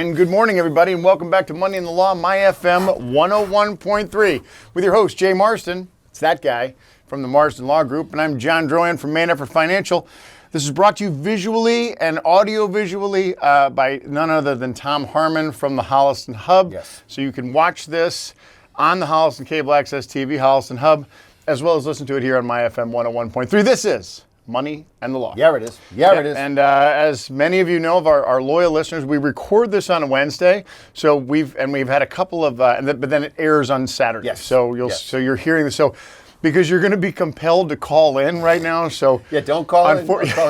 And good morning, everybody, and welcome back to Money in the Law, My FM 101.3, with your host, Jay Marston. It's that guy from the Marston Law Group, and I'm John Droyan from Main Effort Financial. This is brought to you visually and audio-visually by none other than Tom Harmon from the Holliston Hub. Yes. So you can watch this on the Holliston Cable Access TV, Holliston Hub, as well as listen to it here on My FM 101.3. This is Money and the Law. Yeah, it is. It is. And as many of you know of our loyal listeners, we record this on a Wednesday. So we've had a couple of, but then it airs on Saturday. Yes. So you're hearing this. So because you're going to be compelled to call in right now. So yeah, don't call in.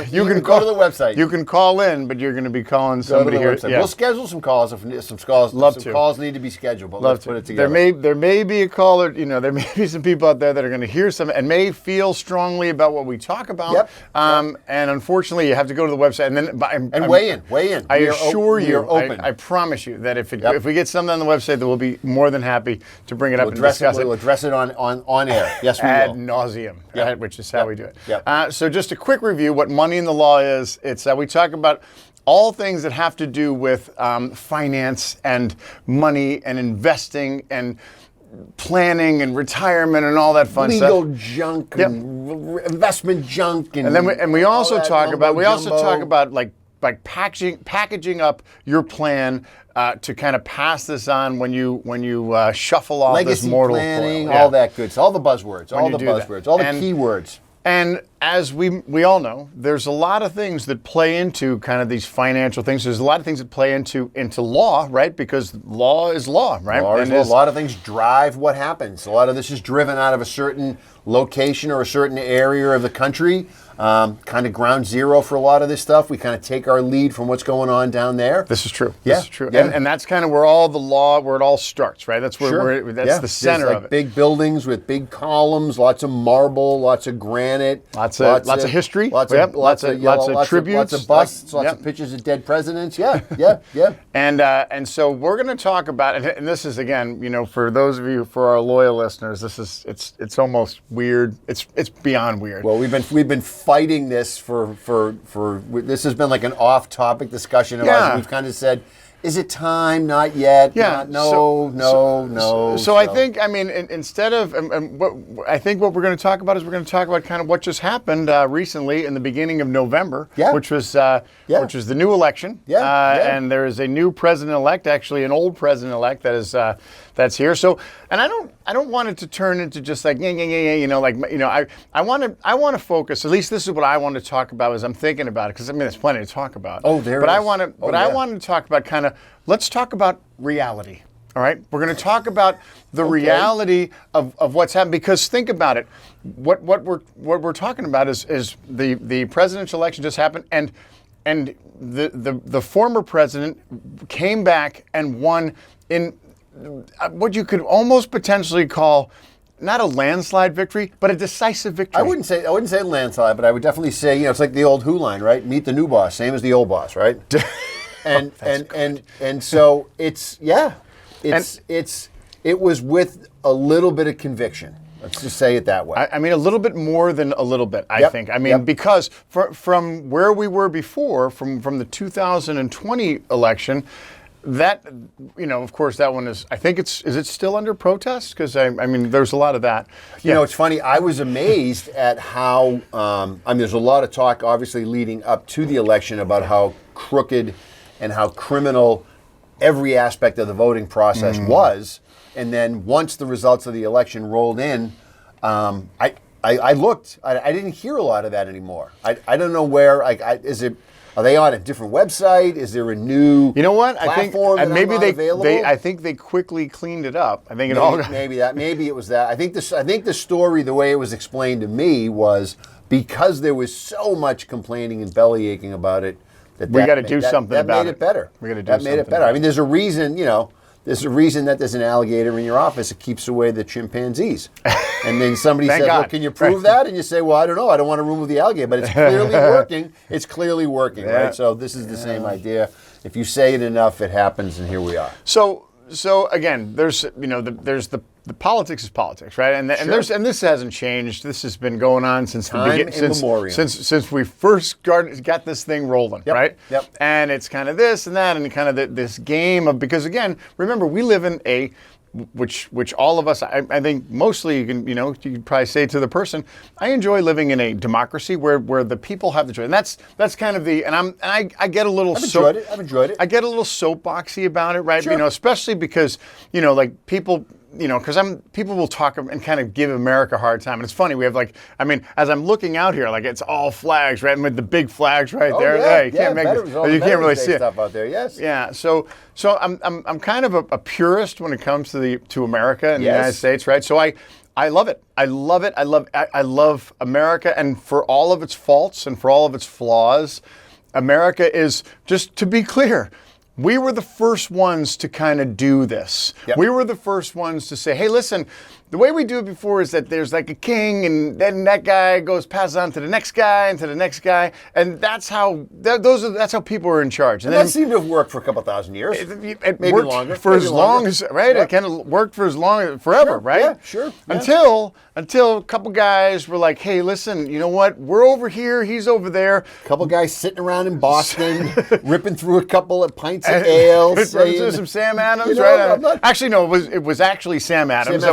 You can go to the website. You can call in, but you're going to be calling somebody here. Yeah. We'll schedule some calls if some calls need to be scheduled. But let's put it together. There may be a caller. There may be some people out there that are going to hear some and may feel strongly about what we talk about. Yep. And unfortunately, you have to go to the website and then weigh in. I assure you, open. I promise you that if we get something on the website, that we'll be more than happy to bring it up and discuss it. We'll address it on air. Yes, we will. Ad nauseum, right, which is how we do it. Yep. So just a quick review, what Money in the Law is. It's we talk about all things that have to do with finance and money and investing and planning and retirement and all that fun stuff. Legal junk and investment junk and we also talk about like packaging up your plan to kind of pass this on when you shuffle off legacy this mortal planning, coil. all that good. All the buzzwords, all the keywords. And as we all know, there's a lot of things that play into kind of these financial things. There's a lot of things that play into law, right? Because law is law, right? A lot of things drive what happens. A lot of this is driven out of a certain location or a certain area of the country. Kind of ground zero for a lot of this stuff. We kind of take our lead from what's going on down there. This is true. Yeah. This is true. Yeah. And that's kind of where all the law, where it all starts, right? That's where that's the center of it. Big buildings with big columns, lots of marble, lots of granite, lots of history, lots of tributes, lots of busts, lots of pictures of dead presidents. Yeah. And so we're going to talk about, and this is again, for those of you, for our loyal listeners, it's almost weird. It's beyond weird. Well, we've been fighting this for this has been like an off-topic discussion of ours. We've kind of said, is it time? Not yet. Yeah. No. So I think, instead of, I think what we're going to talk about is we're going to talk about kind of what just happened recently in the beginning of November, which was the new election. And there is a new president-elect, actually an old president-elect that's here. So, and I don't want it to turn into just like I want to focus. At least this is what I want to talk about as I'm thinking about it, because there's plenty to talk about. I want to talk about kind of, let's talk about reality. All right, we're going to talk about the reality of what's happened, because think about it. What we're talking about is the presidential election just happened, and the former president came back and won in what you could almost potentially call not a landslide victory, but a decisive victory. I wouldn't say landslide, but I would definitely say, it's like the old Who line, right? Meet the new boss, same as the old boss, right? And so it was with a little bit of conviction. Let's just say it that way. A little bit more than a little bit, I think. Because from where we were before, from the 2020 election, that, of course, that one is, I think is it still under protest? Because, there's a lot of that. It's funny. I was amazed at how, there's a lot of talk, obviously, leading up to the election about how crooked and how criminal every aspect of the voting process was. And then once the results of the election rolled in, I looked. I didn't hear a lot of that anymore. I don't know where. Are they on a different website? Is there a new platform I think they quickly cleaned it up. I think maybe it was that. I think the story, the way it was explained to me, was because there was so much complaining and belly aching about it. We got to do something about it. That made it better. That made it better. There's a reason. There's a reason that there's an alligator in your office that keeps away the chimpanzees. And then somebody says, well, can you prove that? And you say, well, I don't know. I don't want to remove the alligator. But it's clearly working. It's clearly working, right? So this is the same idea. If you say it enough, it happens, and here we are. So so again, there's the politics is politics, right? And this hasn't changed. This has been going on since the beginning, since we first got this thing rolling, right? Yep. And it's kind of this and that, and kind of this game of, because again, remember, we live in a which all of us, I think mostly you could probably say to the person, I enjoy living in a democracy where the people have the choice. And that's kind of I get a little I've enjoyed it. I get a little soapboxy about it, right? Sure. Especially because, like people, because people will talk and kind of give America a hard time. And it's funny, we have as I'm looking out here, it's all flags, right? And with the big flags right there. Yeah, you can't really see it. Stuff out there, yes. Yeah, so I'm kind of a purist when it comes to America and the United States, right? So I love it. I love it. I love America, and for all of its faults and for all of its flaws, America is, just to be clear, we were the first ones to kind of do this. Yep. We were the first ones to say, hey, listen, the way we do it before is that there's like a king, and then that guy passes on to the next guy and to the next guy, and that's how that's how people are in charge. And that seemed to have worked for a couple thousand years. It maybe worked longer for as long as Yep. It kind of worked for forever, Sure. right? Yeah, sure. Yeah. Until a couple guys were like, hey, listen, you know what? We're over here, he's over there. A couple guys sitting around in Boston, ripping through a couple of pints of ale, saying some Sam Adams, right? Actually, no, it was actually Sam Adams.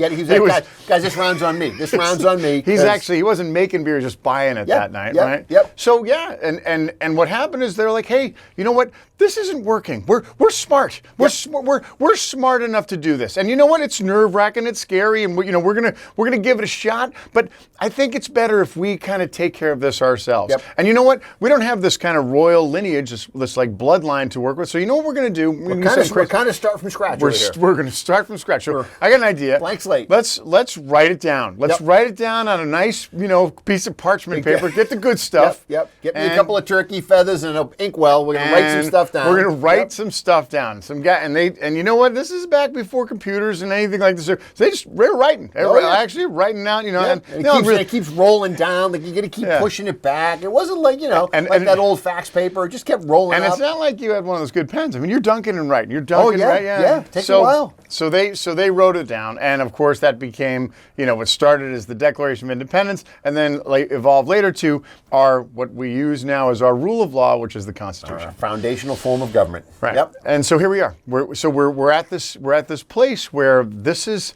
He's like, guys, this round's on me. This round's on me. He wasn't making beer, just buying it that night, right? Yep. So and what happened is they're like, hey, you know what? This isn't working. We're smart. We're smart enough to do this. And you know what? It's nerve-wracking. It's scary, and we're gonna give it a shot. But I think it's better if we kind of take care of this ourselves. Yep. And you know what? We don't have this kind of royal lineage, this like bloodline to work with. So you know what we're gonna do? We're kind of start from scratch. We're gonna start from scratch. So I got an idea. Blank slate. Let's write it down. Let's write it down on a nice piece of parchment paper. Get the good stuff. Yep. Get me a couple of turkey feathers and an inkwell. We're gonna write some stuff down. We're gonna write some stuff down. Some guy and you know what? This is back before computers and anything like this. So they're writing. Actually writing out. And it keeps rolling down. Like you got to keep pushing it back. It wasn't like that old fax paper. It just kept rolling. And up. It's not like you had one of those good pens. I mean, you're dunking and writing. You're dunking, right? Yeah. Takes a while. So they wrote it down, and of course that became what started as the Declaration of Independence, and then evolved later to what we use now as our rule of law, which is the Constitution. Our foundational form of government. Right. Yep. And so here we are. We're at this place where this is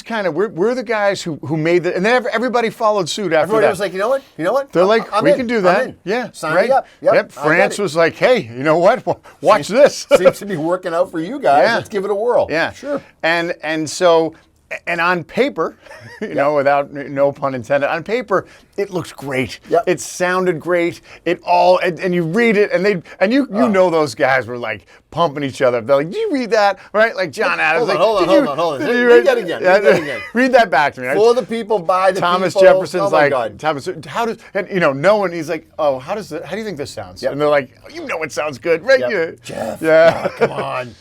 kind of we're the guys who made it, and then everybody followed suit after everybody that. was like, you know what? They're like, we can do that. Yeah, sign me up. Yep. France was like, hey, you know what? Watch this. Seems to be working out for you guys. Let's give it a whirl. Yeah, sure. And so. And on paper, without no pun intended, on paper it looked great. Yep. It sounded great. And you read it, and you know those guys were like pumping each other. They're like, "Did you read that?" Right? Like John Adams. Hold on. Read that again. Read that back to me. For the people, by the Thomas people. Jefferson's Thomas. How does no one? He's like, oh, how do you think this sounds? Yep. And they're like, it sounds good, right? Yep. Jeff, come on.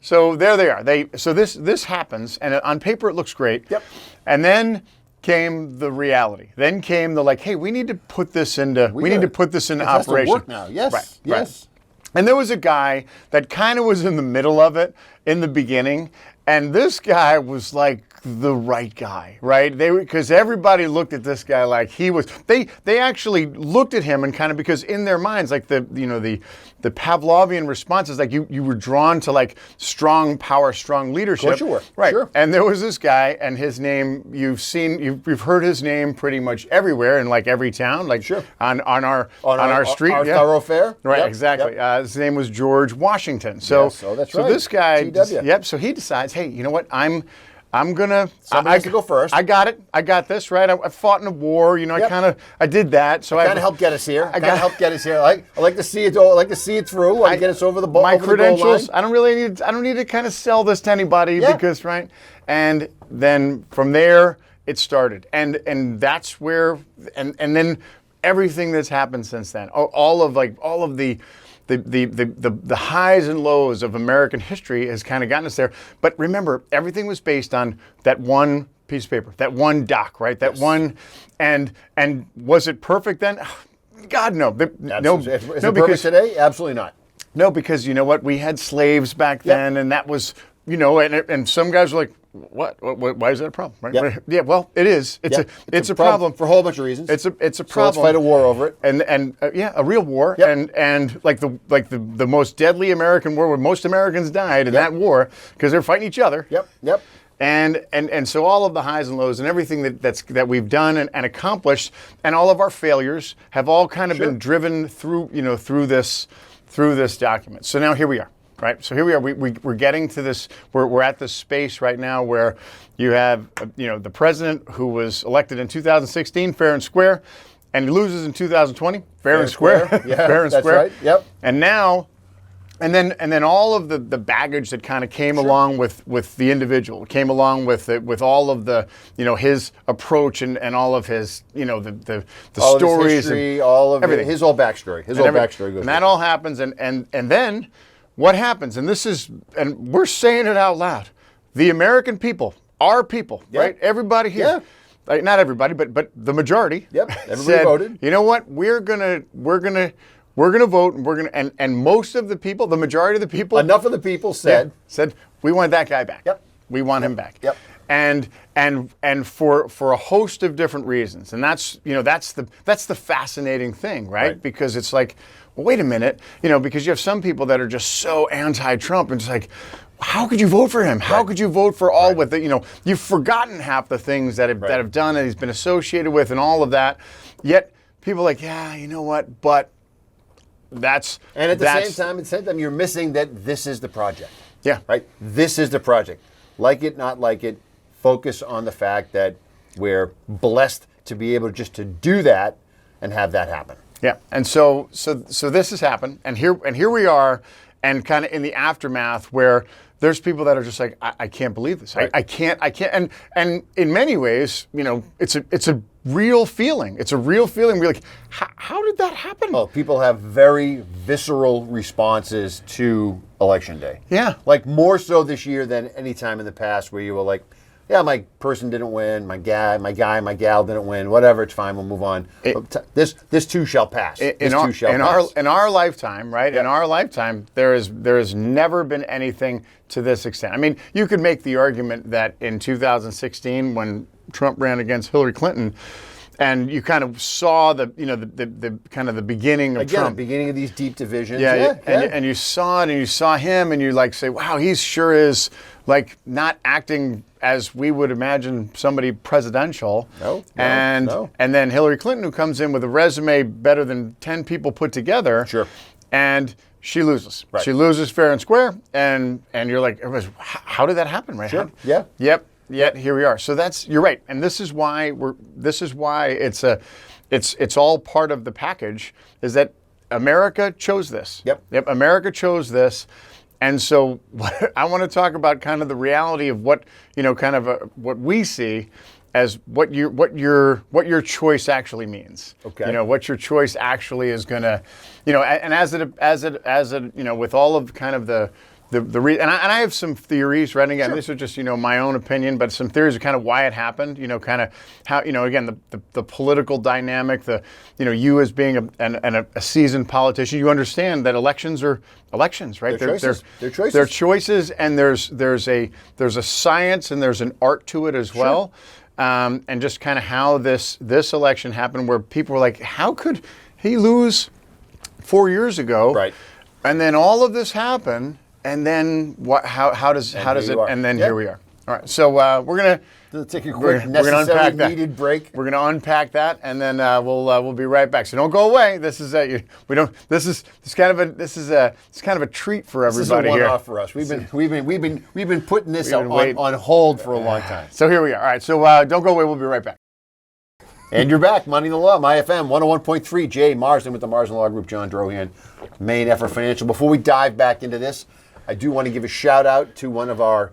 So there they are. This happens, and on paper it looks great. Yep. And then came the reality. Then came the hey, we need to put this into operation. It has to work now. Yes. Right. Yes. And there was a guy that kind of was in the middle of it in the beginning, and this guy was like the right guy, right? Because everybody looked at this guy like he was. They actually looked at him and kind of, because in their minds, like the Pavlovian response is like you were drawn to strong power, strong leadership. Of course you were. Right. Sure. And there was this guy, and his name you've heard his name pretty much everywhere in every town, sure. on our street, our thoroughfare. Right. Yep. Exactly. Yep. His name was George Washington. So that's right. So this guy. GW. Yep. So he decides, hey, you know what? I'm gonna. Somebody has to go first. I got it. I got this. Right. I fought in a war. Yep. I did that. So I kind of helped get us here. I like to see it. I like to see it through. I get us over the ball. My credentials. I don't need to kind of sell this to anybody because right. And then from there it started, and that's where and then everything that's happened since then. All of the highs and lows of American history has kind of gotten us there. But remember, everything was based on that one piece of paper, that one doc, right? That one, and was it perfect then? God, no. Is it perfect today? Absolutely not. No, because you know what? We had slaves back then, and that was and some guys are like, what? Why is that a problem? Right? Yep. Yeah, well, it is. It's a problem for a whole bunch of reasons. It's a problem. So let's fight a war over it. And a real war. Yep. And like the most deadly American war where most Americans died in that war because they're fighting each other. Yep. And so all of the highs and lows and everything that we've done and accomplished and all of our failures have all kind of been driven through this document. So now here we are. Right, so here we are. We're getting to this. We're at this space right now where you have the president who was elected in 2016, fair and square, and he loses in 2020, fair and square, Yeah, fair and that's square. right. Yep. And now, and then all of the baggage that kind of came along with the individual, came along with all of the his approach and all of his the all stories, of his history, all of everything, his whole backstory, goes. And that all happens, and then. What happens, and we're saying it out loud, the American people, our people, right? Everybody here, like, not everybody, but the majority. Yep, everybody said, voted. You know what? We're gonna vote, and most of the people, the majority of the people, enough of the people said we want that guy back. Yep, we want him back. Yep. And for a host of different reasons, and that's the fascinating thing, right? Because it's like, well, wait a minute, because you have some people that are just so anti-Trump and just like, how could you vote for him? How could you vote for all with it? You've forgotten half the things that have done and he's been associated with and all of that. Yet people are like, yeah, you know what? But that's at the same time, you're missing that this is the project. Yeah. Right. This is the project. Like it, not like it. Focus on the fact that we're blessed to be able just to do that and have that happen. Yeah, and so this has happened, and here we are, and kind of in the aftermath where there's people that are just like, I can't believe this. Right. I can't, and in many ways, it's a real feeling. It's a real feeling. We're like, how did that happen? Well, people have very visceral responses to Election Day. Yeah, like more so this year than any time in the past, where you were like, yeah, my person didn't win, my gal didn't win, whatever, it's fine, we'll move on. This too shall pass. In our lifetime, right? Yeah. In our lifetime, there has never been anything to this extent. I mean, you could make the argument that in 2016, when Trump ran against Hillary Clinton, and you kind of saw the kind of the beginning of Trump. The beginning of these deep divisions. Yeah. And you saw it, and you saw him, and you like say, wow, he sure is like not acting as we would imagine somebody presidential. No. And then Hillary Clinton, who comes in with a resume better than 10 people put together. Sure. And she loses. Right. She loses fair and square. And you're like, how did that happen? Right? Sure. Yeah. Yep. Yet here we are. So you're right. And this is why it's all part of the package, is that America chose this. Yep. America chose this. And so I want to talk about kind of the reality of what, what we see as what your choice actually means. Okay. What your choice actually is going to, and as it, with all of kind of the and I have some theories, right? Again, This is just, my own opinion, but some theories of kind of why it happened, kind of how, again, the political dynamic, you as being a seasoned politician, you understand that elections are elections, right? They're choices. They're choices, and there's a science and there's an art to it as well. And just kind of how this election happened, where people were like, how could he lose 4 years ago? Right. And then all of this happened. And then what? How does it? And then here we are. All right. So we're gonna take a quick necessary needed break. We're gonna unpack that, and then we'll be right back. So don't go away. This is kind of a treat for everybody here. This is a one-off for us. We've been putting this on hold for a long time. So here we are. All right. So don't go away. We'll be right back. And you're back. Money in the Law, My FM 101.3. Jay Marsden with the Marsden Law Group. John Drohan, Main Effort Financial. Before we dive back into this, I do want to give a shout out to one of our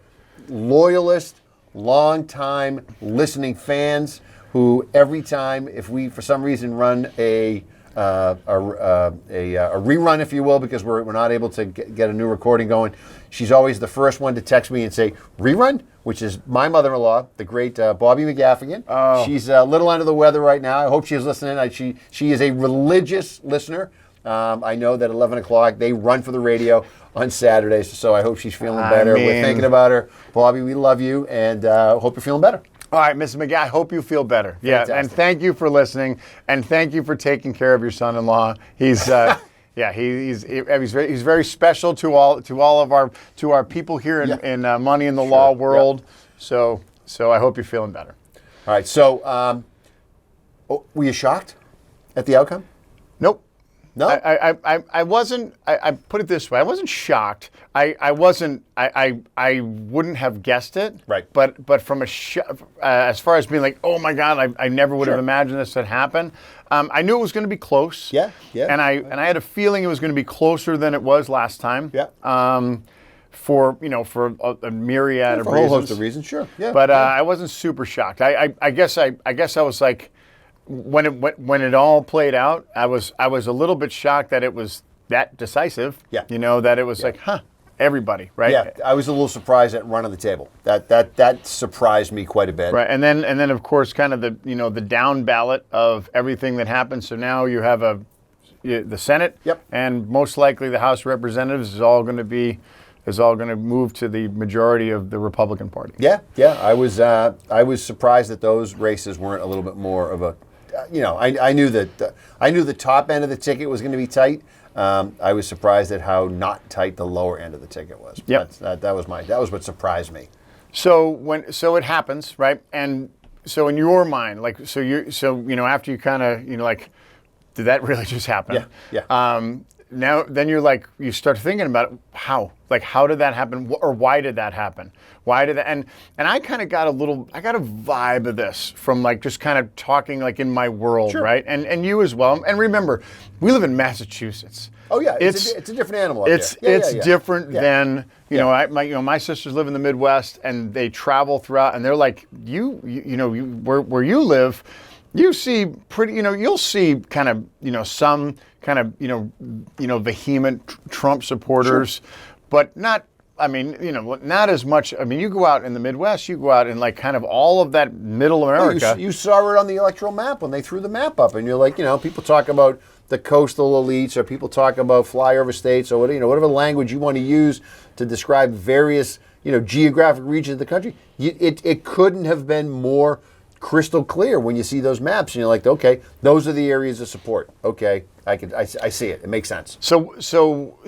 loyalist, long-time listening fans who every time, if we for some reason run a rerun, if you will, because we're not able to get a new recording going, she's always the first one to text me and say, rerun? Which is my mother-in-law, the great Bobby McGaffigan. Oh. She's a little under the weather right now. I hope she's listening. She is a religious listener. I know that 11 o'clock they run for the radio on Saturdays, so I hope she's feeling better. We're thinking about her. Bobby, we love you, and hope you're feeling better. All right, Mrs. McGee, I hope you feel better. Fantastic. Yeah, and thank you for listening, and thank you for taking care of your son-in-law. He's he's very special to all of our people here in Money in the Law world. Yeah. So I hope you're feeling better. All right. So, were you shocked at the outcome? Nope. No, I wasn't. I put it this way: I wasn't shocked. I wasn't. I wouldn't have guessed it. Right. But from as far as being like, oh my God, I never would have imagined this had happened. I knew it was going to be close. Yeah. And I had a feeling it was going to be closer than it was last time. Yeah. For a myriad of reasons. For a whole host of reasons, sure. Yeah. But I wasn't super shocked. I guess I was like. When it all played out, I was a little bit shocked that it was that decisive. Yeah. That it was like, everybody, right? Yeah, I was a little surprised at run of the table. That surprised me quite a bit. Right, and then of course kind of the down ballot of everything that happened. So now you have the Senate, and most likely the House of Representatives is all going to move to the majority of the Republican Party. Yeah. I was surprised that those races weren't a little bit more of a. I knew that I knew the top end of the ticket was going to be tight. I was surprised at how not tight the lower end of the ticket was. Yeah, that was what surprised me. So it happens, right? And so in your mind, like after you kind of like, did that really just happen? Yeah. Now, then you start thinking about it, how did that happen, or why did that happen? Why did that? And I kind of got a vibe of this from like just kind of talking like in my world, sure. Right? And you as well. And remember, we live in Massachusetts. Oh yeah, it's a different animal. It's different than my sisters live in the Midwest and they travel throughout, and they're like where you live. You see you'll see kind of some kind of vehement Trump supporters, sure. But not as much. I mean, you go out in the Midwest, you go out in like kind of all of that middle America. You saw it on the electoral map when they threw the map up, and you're like, people talk about the coastal elites, or people talk about flyover states, or whatever language you want to use to describe various geographic regions of the country. It couldn't have been more crystal clear when you see those maps, and you're like, okay, those are the areas of support. Okay, I see it. It makes sense. So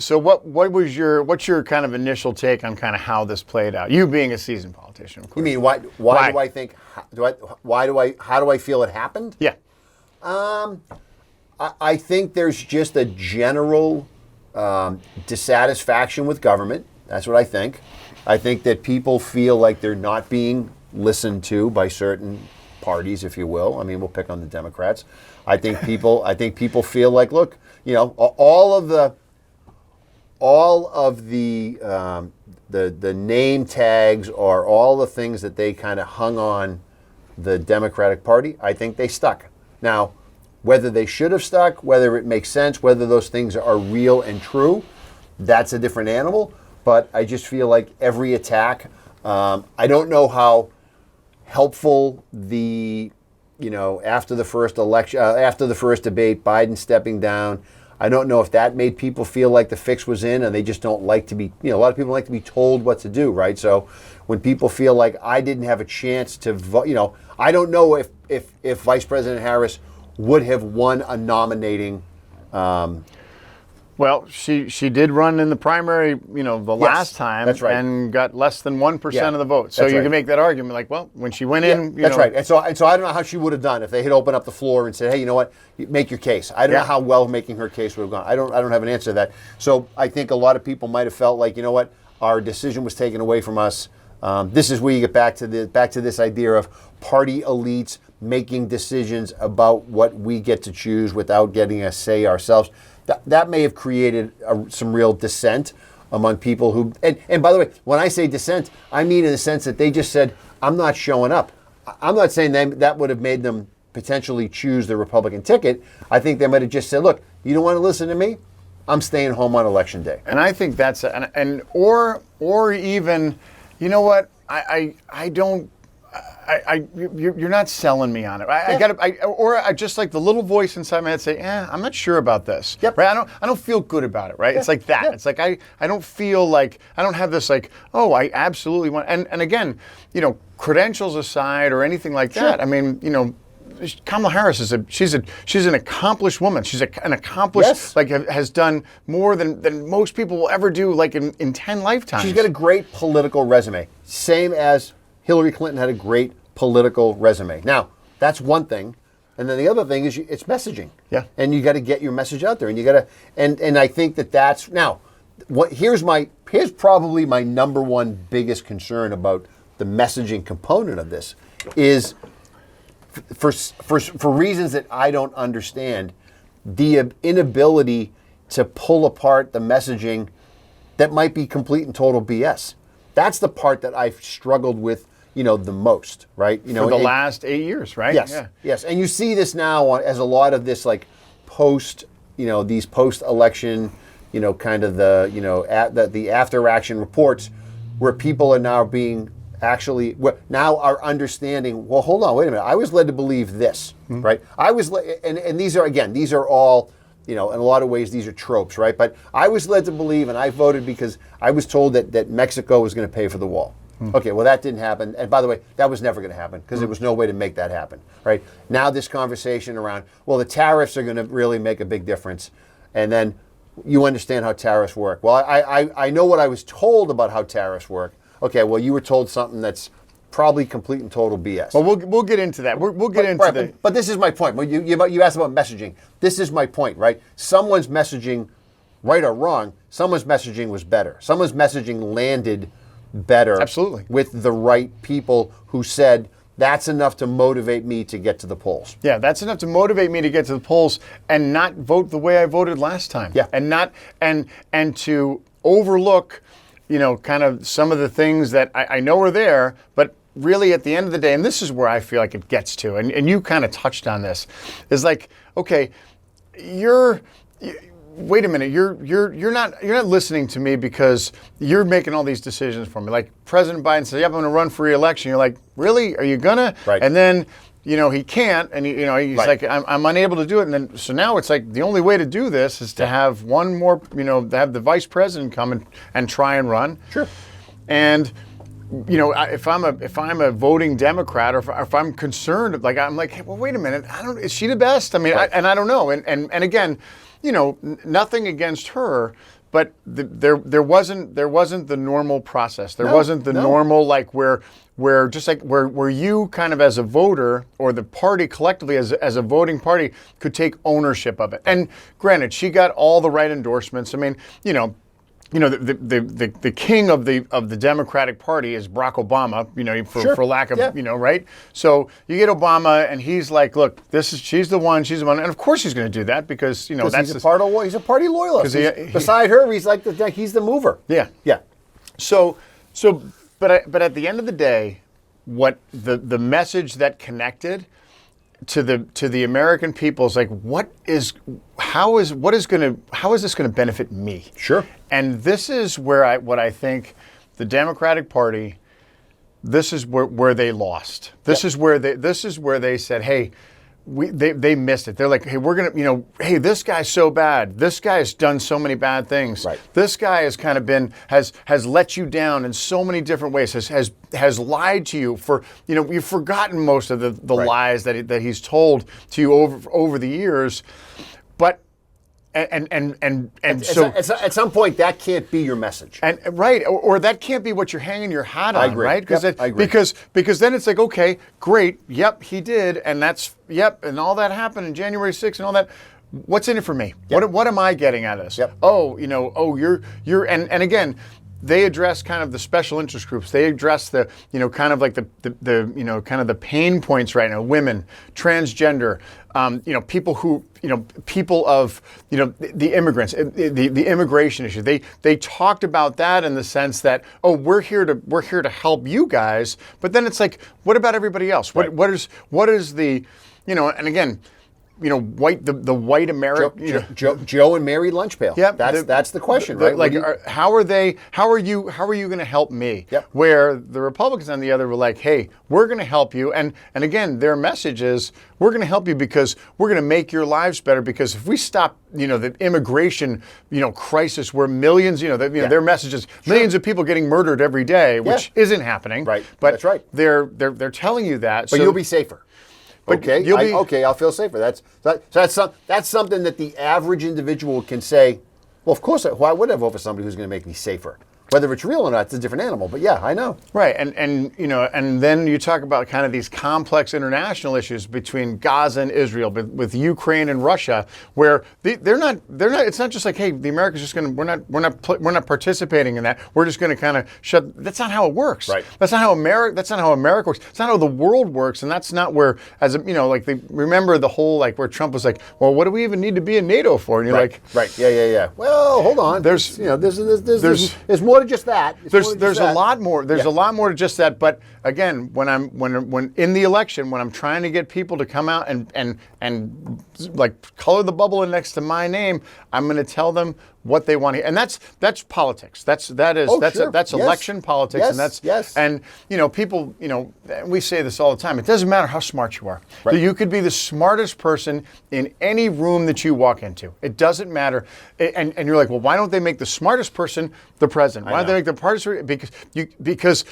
what's your kind of initial take on kind of how this played out? You being a seasoned politician, of course. You mean why do I think how do I feel it happened? Yeah. I think there's just a general dissatisfaction with government. That's what I think. I think that people feel like they're not being listened to by certain parties, if you will. I mean, we'll pick on the Democrats. I think people feel like, look, all of the name tags, or all the things that they kind of hung on the Democratic Party, I think they stuck. Now, whether they should have stuck, whether it makes sense, whether those things are real and true, that's a different animal. But I just feel like every attack, I don't know how helpful after the first election, after the first debate, Biden stepping down, I don't know if that made people feel like the fix was in, and they just don't like to be, a lot of people like to be told what to do, right? So when people feel like I didn't have a chance to vote, I don't know if Vice President Harris would have won a nominating. Well, she did run in the primary, last time, that's right. And got less than 1% of the vote. So you can make that argument, like, well, when she went in, that's right. And so I don't know how she would have done if they had opened up the floor and said, hey, you know what, make your case. I don't know how well making her case would have gone. I don't have an answer to that. So I think a lot of people might have felt like, our decision was taken away from us. This is where you get back to this idea of party elites making decisions about what we get to choose without getting a say ourselves. That may have created some real dissent among people who, and by the way, when I say dissent, I mean in the sense that they just said, I'm not showing up. I'm not saying that would have made them potentially choose the Republican ticket. I think they might have just said, look, you don't want to listen to me? I'm staying home on election day. And I think that's, or even, I don't, you're not selling me on it. I just like the little voice inside my head say, I'm not sure about this. Yep. Right? I don't feel good about it. Right? Yeah. It's like that. Yeah. It's like I don't feel like I don't have this like, oh, I absolutely want. And again, credentials aside or anything like that. I mean, Kamala Harris she's an accomplished woman. She's an accomplished, has done more than most people will ever do, like in 10 lifetimes. She's got a great political resume, same as Hillary Clinton had a great political resume. Now, that's one thing, and then the other thing is it's messaging. Yeah, and you got to get your message out there, and you got to, and I think that's now. Here's probably my number one biggest concern about the messaging component of this is. For reasons that I don't understand, the inability to pull apart the messaging that might be complete and total BS. That's the part that I've struggled with, the most, right? For the last 8 years, right? Yes, yeah. Yes. And you see this now as a lot of this like these post-election, kind of the after action reports where people are now being now are understanding, well, hold on, wait a minute. I was led to believe this, right? And these are all, in a lot of ways, these are tropes, right? But I was led to believe, and I voted because I was told that Mexico was going to pay for the wall. Okay, well, that didn't happen. And by the way, that was never going to happen because there was no way to make that happen, right? Now this conversation around, well, the tariffs are going to really make a big difference. And then you understand how tariffs work. Well, I know what I was told about how tariffs work. Okay, well, you were told something that's probably complete and total BS. Well, we'll get into that. We'll get into that. But this is my point. You asked about messaging. This is my point, right? Someone's messaging, right or wrong, someone's messaging was better. Someone's messaging landed better. Absolutely. With the right people who said, that's enough to motivate me to get to the polls. Yeah, that's enough to motivate me to get to the polls and not vote the way I voted last time. Yeah. And to overlook kind of some of the things that I know are there, but really at the end of the day, and this is where I feel like it gets to, and you kind of touched on this, is like, okay, wait a minute, you're not listening to me because you're making all these decisions for me. Like President Biden said, yep, I'm going to run for re-election. You're like, really? Are you gonna? Right. And then he can't, and he's right. Like, I'm unable to do it. And then, so now it's like the only way to do this is to have one more, to have the vice president come and try and run. Sure. And, if I'm a voting Democrat, or if I'm concerned, like, I'm like, hey, well, wait a minute, is she the best? I mean, right. I don't know. And again, nothing against her. But there wasn't the normal process. There wasn't the normal, like, where you kind of as a voter or the party collectively as a voting party could take ownership of it. And granted, she got all the right endorsements. I mean, the king of the Democratic Party is Barack Obama, for lack of, right? So you get Obama and he's like, look, she's the one, and of course he's going to do that because, that's he's a party loyalist. Beside her, he's like he's the mover. Yeah. Yeah. But at the end of the day, what the message that connected to the American people is like, how is this going to benefit me? Sure. And this is where what I think the Democratic Party, this is where they lost. This is where they said, hey, they missed it. They're like, hey, we're gonna, hey, this guy's so bad. This guy has done so many bad things. Right. This guy has kind of has let you down in so many different ways. Has lied to you for, you've forgotten most of the right. lies that he's told to you over the years, but. So at some point that can't be your message, and right, or that can't be what you're hanging your hat on, I agree. right? I agree. Because then it's like, okay, great, yep, he did, and and all that happened in January 6th and all that. What's in it for me? Yep. What am I getting out of this? Yep. You're and again. They address kind of the special interest groups. They address the, kind of like the kind of the pain points right now. Women, transgender, people who, people of, the immigrants, the immigration issue. They talked about that in the sense that, oh, we're here to help you guys. But then it's like, what about everybody else? Right. What is the, and again, the white American Joe and Mary Lunchpail. Yep, that's the question, right? Like, how are you going to help me? Yep. Where the Republicans on the other were like, hey, we're going to help you, and again, their message is we're going to help you because we're going to make your lives better. Because if we stop, the immigration, crisis where millions, their message is millions of people getting murdered every day, which isn't happening. Right. But that's right. They're telling you that. But you'll be safer. But okay, I'll feel safer. That's something that the average individual can say. Well, of course, why would I vote for somebody who's going to make me safer? Whether it's real or not, it's a different animal. But yeah, I know. Right, and then you talk about kind of these complex international issues between Gaza and Israel, with Ukraine and Russia, where they're not. It's not just like, hey, the Americans just going to we're not participating in that. We're just going to kind of shut. That's not how it works. Right. That's not how America works. It's not how the world works, and that's not where they remember the whole where Trump was like, well, what do we even need to be in NATO for? And you're right. Yeah. Well, hold on. There's more to just that. There's a lot more. There's a lot more to just that. But again, when in the election, when I'm trying to get people to come out and like color the bubble in next to my name, I'm going to tell them what they want to hear, and that's politics. That's election politics, and people, we say this all the time. It doesn't matter how smart you are. Right. You could be the smartest person in any room that you walk into. It doesn't matter. And you're like, well, why don't they make the smartest person the president? Why don't they make the smartest? Because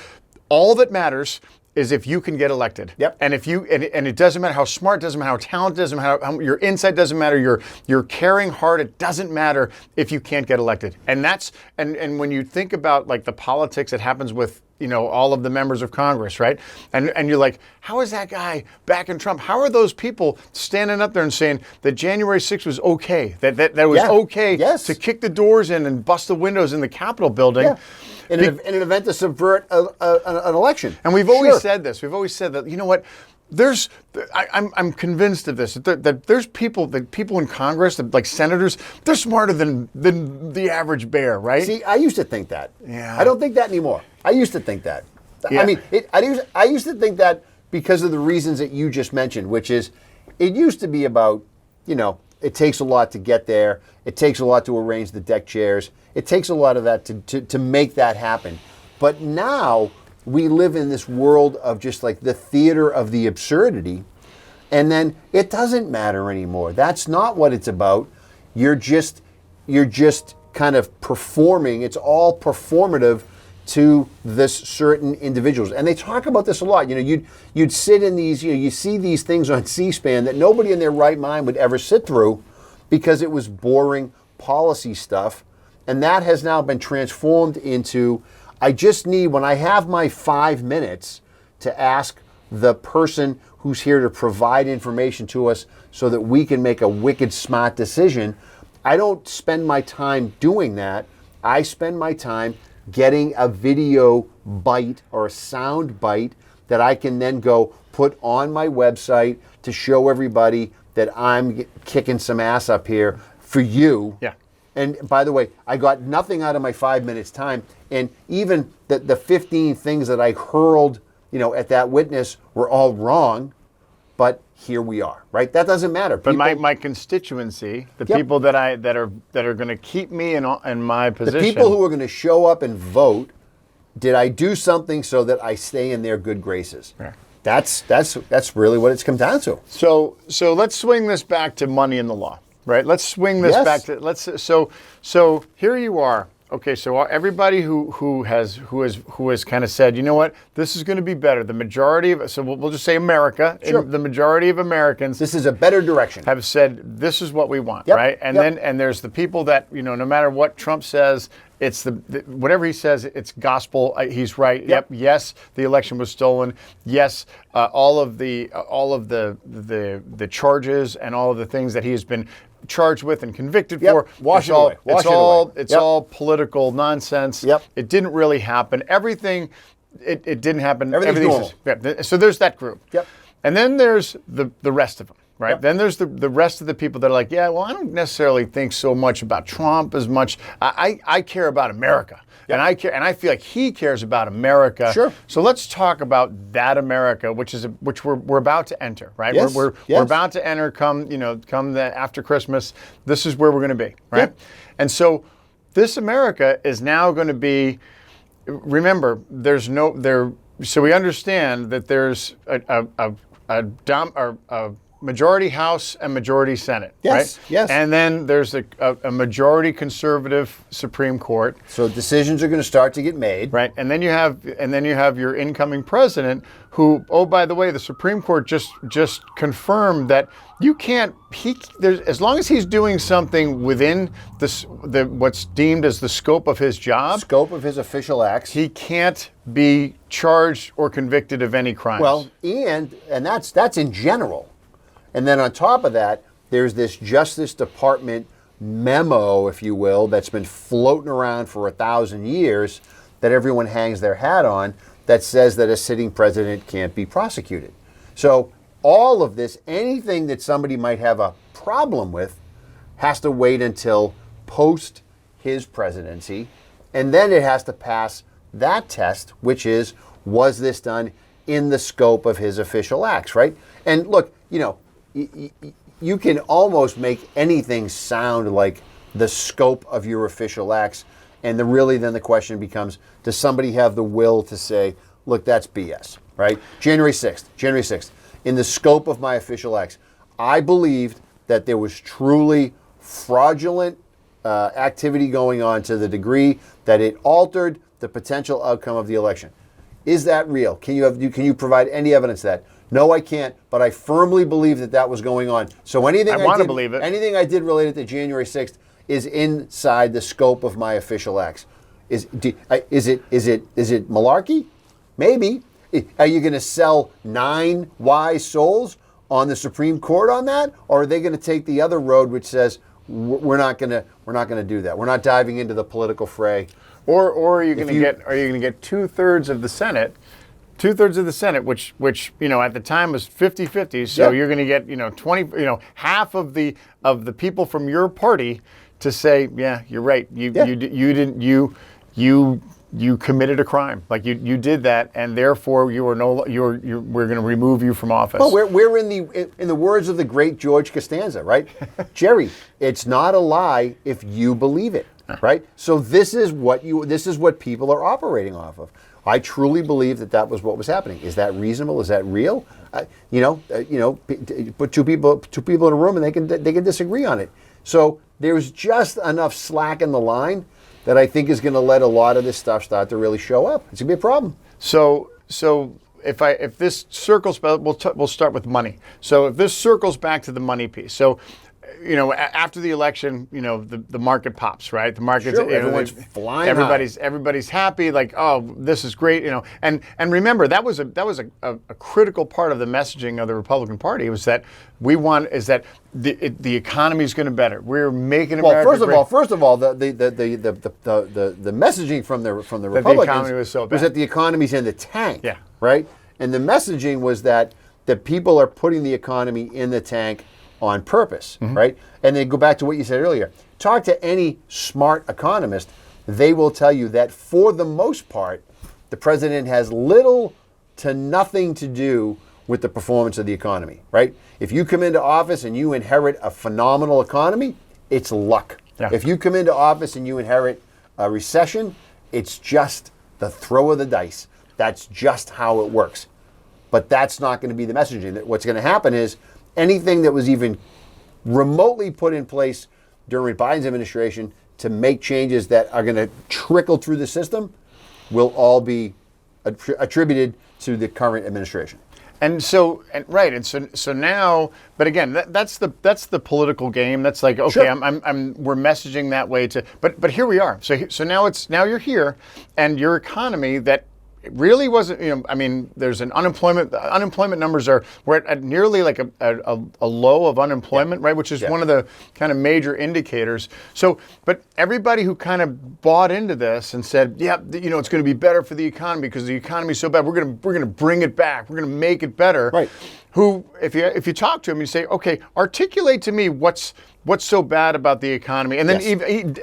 all that matters is if you can get elected. Yep. And if you and it doesn't matter how smart, doesn't matter how talented, doesn't matter how your insight, doesn't matter your caring heart, it doesn't matter if you can't get elected. And that's and when you think about like the politics that happens with all of the members of Congress, right? And you're like, how is that guy backing Trump? How are those people standing up there and saying that January 6th was okay, that it was okay to kick the doors in and bust the windows in the Capitol building? Yeah. In an event to subvert an election. And we've always said this. We've always said that, you know what? I'm convinced of this, that there's people in Congress, like senators, they're smarter than the average bear, right? See, I used to think that. Yeah. I don't think that anymore. I used to think that. Yeah. I mean, I used to think that because of the reasons that you just mentioned, which is, it used to be about, it takes a lot to get there. It takes a lot to arrange the deck chairs. It takes a lot of that to make that happen. But now we live in this world of just like the theater of the absurdity, and then it doesn't matter anymore. That's not what it's about. You're just kind of performing. It's all performative to this certain individuals. And they talk about this a lot. You'd sit in these, you see these things on C-SPAN that nobody in their right mind would ever sit through because it was boring policy stuff. And that has now been transformed into, I just need, when I have my 5 minutes to ask the person who's here to provide information to us so that we can make a wicked smart decision, I don't spend my time doing that. I spend my time getting a video bite or a sound bite that I can then go put on my website to show everybody that I'm kicking some ass up here for you. Yeah. And by the way, I got nothing out of my 5 minutes time. And even the 15 things that I hurled, at that witness were all wrong. But here we are, right? That doesn't matter. But my constituency, the people that are going to keep me in my position, the people who are going to show up and vote, did I do something so that I stay in their good graces? Yeah. That's really what it's come down to. So let's swing this back to money in the law, right? Let's swing this back to so here you are. Okay, so everybody who has kind of said, you know what, this is going to be better. The majority of, so we'll just say America, the majority of Americans, this is a better direction, have said this is what we want, right? And then there's the people that no matter what Trump says, it's the whatever he says, it's gospel. He's right. Yep. Yes, the election was stolen. Yes, all of the charges and all of the things that he has been charged with and convicted for. Wash it's all political nonsense. Yep. It didn't really happen. Everything, it didn't happen. Everything's normal. So there's that group. Yep. And then there's the rest of them. right? Yep. Then there's the rest of the people that are like, yeah, well, I don't necessarily think so much about Trump as much. I care about America. Yep. And I feel like he cares about America. Sure. So let's talk about that America, which we're about to enter, right? Yes. We're about to enter after Christmas. This is where we're going to be, right? Yep. And so this America is now going to be. Remember, so we understand that there's a majority House and majority Senate, yes, right? Yes. And then there's a majority conservative Supreme Court. So decisions are going to start to get made, right? And then you have your incoming president, who, oh, by the way, the Supreme Court just confirmed that you can't. As long as he's doing something within what's deemed as the scope of his job, scope of his official acts, he can't be charged or convicted of any crimes. Well, and that's in general. And then on top of that, there's this Justice Department memo, if you will, that's been floating around for 1,000 years that everyone hangs their hat on, that says that a sitting president can't be prosecuted. So all of this, anything that somebody might have a problem with, has to wait until post his presidency, and then it has to pass that test, which is, was this done in the scope of his official acts, right? And look, you can almost make anything sound like the scope of your official acts, and then the question becomes, does somebody have the will to say, look, that's BS, right? January 6th, in the scope of my official acts, I believed that there was truly fraudulent activity going on to the degree that it altered the potential outcome of the election. Is that real? Can you provide any evidence of that? No, I can't, but I firmly believe that was going on. So anything I did related to January 6th is inside the scope of my official acts. Is it malarkey? Maybe. Are you going to sell 9 wise souls on the Supreme Court on that, or are they going to take the other road, which says we're not going to do that? We're not diving into the political fray. Or are you going to get 2/3 of the Senate? 2/3 of the Senate, which at the time was 50-50. So Yep. You're going to get 20, half of the people from your party to say, yeah, you're right. You committed a crime. Like you did that, and therefore we're going to remove you from office. Well, we're in the words of the great George Costanza, right? Jerry, it's not a lie if you believe it, right? So this is what people are operating off of. I truly believe that was what was happening. Is that reasonable? Is that real? Put two people in a room and they can disagree on it. So there's just enough slack in the line that I think is going to let a lot of this stuff start to really show up. It's going to be a problem. So if this circles, we'll start with money. So if this circles back to the money piece, so after the election, the market pops, right? The market's everyone's flying. Everybody's happy, like, oh, this is great, And remember, that was a critical part of the messaging of the Republican Party was that the economy is going to better. We're making America great. First of all, the messaging from the Republicans the economy was so bad. Was that the economy's in the tank. Yeah. Right. And the messaging was that people are putting the economy in the tank on purpose, right? And then go back to what you said earlier. Talk to any smart economist. They will tell you that for the most part, the president has little to nothing to do with the performance of the economy, right? If you come into office and you inherit a phenomenal economy, it's luck. Yeah. If you come into office and you inherit a recession, it's just the throw of the dice. That's just how it works. But that's not going to be the messaging. What's going to happen is anything that was even remotely put in place during Biden's administration to make changes that are going to trickle through the system will all be attributed to the current administration. So now, but again, that's the political game. That's like, okay, Sure. we're messaging that way but here we are. So now you're here, and your economy that really wasn't, there's an unemployment. The unemployment numbers we're at nearly like a low of unemployment, right? Which is one of the kind of major indicators. So, but everybody who kind of bought into this and said, yeah, it's going to be better for the economy because the economy is so bad. We're going to bring it back. We're going to make it better. Right. who, if you talk to him, you say, okay, articulate to me what's so bad about the economy, and then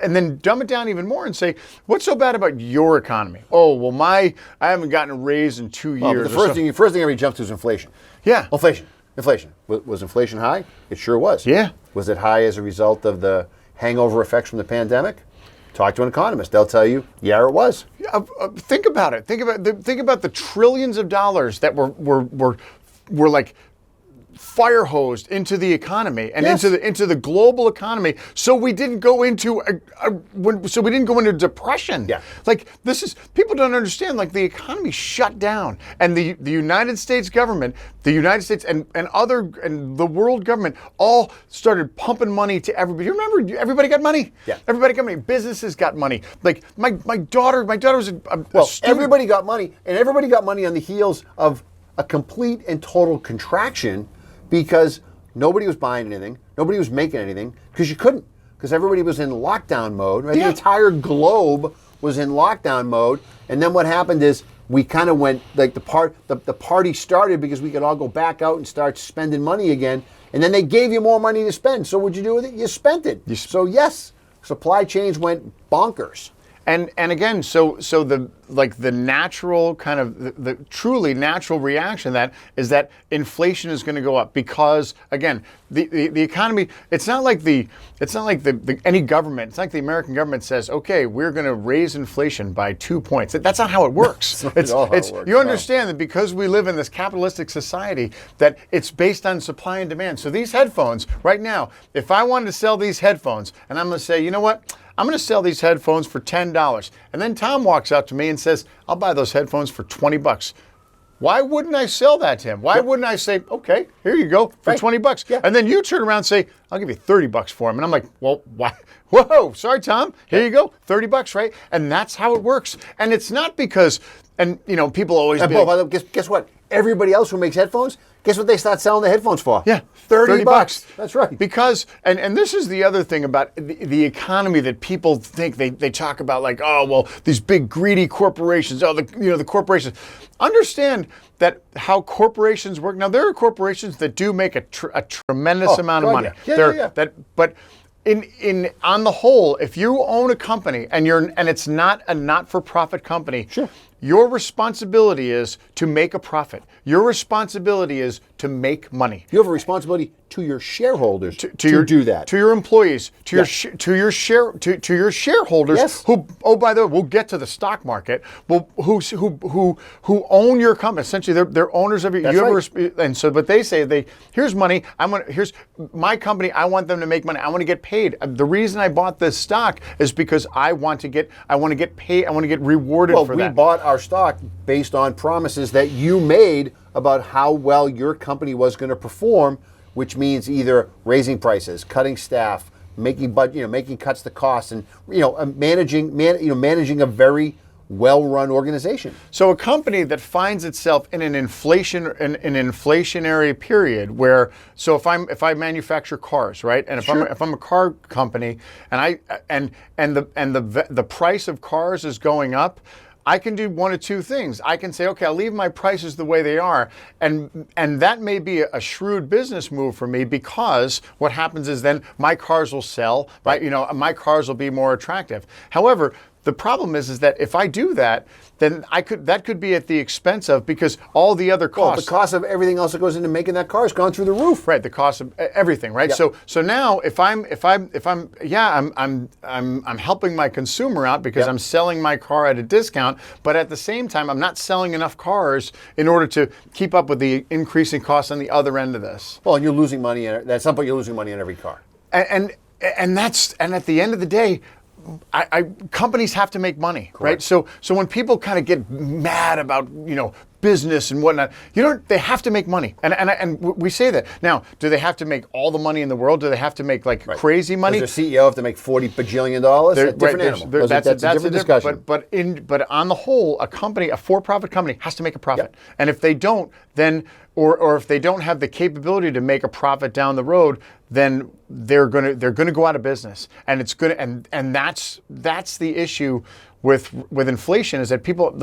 and then dumb it down even more and say, what's so bad about your economy? Oh, well, I haven't gotten a raise in 2 years. The first thing everybody jumps to is inflation. Yeah. Inflation. Was inflation high? It sure was. Yeah. Was it high as a result of the hangover effects from the pandemic? Talk to an economist. They'll tell you, yeah, it was. Think about it. Think about the trillions of dollars that were like fire hosed into the economy and into the global economy, so we didn't go into depression. Yeah. Like, this is, people don't understand, like, the economy shut down, and the United States government, the United States and the world government all started pumping money to everybody. You remember, everybody got money. Yeah. Everybody got money. Businesses got money. Like, my daughter was a student. Everybody got money, and everybody got money on the heels of a complete and total contraction, because nobody was buying anything, nobody was making anything, because you couldn't, because everybody was in lockdown mode. Right? Yeah. The entire globe was in lockdown mode, and then what happened is we kind of went, like, the party started because we could all go back out and start spending money again, and then they gave you more money to spend. So what'd you do with it? You spent it. So yes, supply chains went bonkers. And again, so the natural kind of the truly natural reaction to that is that inflation is going to go up, because again, the economy, it's not like any government, it's like the American government says, okay, we're going to raise inflation by 2 points. That's not how it works. You understand that because we live in this capitalistic society, that it's based on supply and demand. So these headphones right now, if I wanted to sell these headphones, and I'm going to say, you know what? I'm going to sell these headphones for $10. And then Tom walks up to me and says, I'll buy those headphones for $20. Why wouldn't I sell that to him? Why wouldn't I say, okay, here you go for $20? Yeah. And then you turn around and say, I'll give you $30 for them. And I'm like, well, why? Whoa, sorry, Tom. Here you go, $30, right? And that's how it works. And it's not because, and people always by the way, guess what? Everybody else who makes headphones, guess what they start selling the headphones for? Yeah, $30. That's right. Because, and this is the other thing about the economy that people think they talk about, like, oh, well, these big greedy corporations, the corporations. Understand that how corporations work. Now, there are corporations that do make a tremendous amount of money. Yeah. But on the whole, if you own a company and it's not a not-for-profit company, sure, your responsibility is to make a profit. Your responsibility is to make money. You have a responsibility to your shareholders to do that. To your employees, to your shareholders, yes, who, oh, by the way, we'll get to the stock market, who own your company. Essentially, they're owners of your. That's right. And so, but they say, here's money. Here's my company. I want them to make money. I want to get paid. The reason I bought this stock is because I want to get paid. I want to get rewarded for that. We bought our stock based on promises that you made about how well your company was going to perform, which means either raising prices, cutting staff, making cuts to costs, and managing a very well-run organization. So a company that finds itself in an inflationary period where, so if I manufacture cars, right, and if I'm a car company, and the price of cars is going up, I can do one of two things. I can say, okay, I'll leave my prices the way they are, and that may be a shrewd business move for me, because what happens is then my cars will sell, right? My cars will be more attractive. However, the problem is that if I do that, then that could be at the expense of, because all the other costs. Well, the cost of everything else that goes into making that car has gone through the roof. Right, the cost of everything, right? Yep. So now if I'm helping my consumer out because Yep. I'm selling my car at a discount, but at the same time I'm not selling enough cars in order to keep up with the increasing costs on the other end of this. Well, and you're losing money. At some point, you're losing money on every car. And at the end of the day, companies have to make money, right? So when people kind of get mad about business and whatnot, they have to make money, and we say that. Now, do they have to make all the money in the world? Do they have to make crazy money? Does the CEO have to make $40 bajillion? Different animal. That's a different discussion. But on the whole, a for-profit company has to make a profit, Yep. and if they don't, then or if they don't have the capability to make a profit down the road, then they're gonna go out of business, and it's gonna and that's the issue with inflation, is that people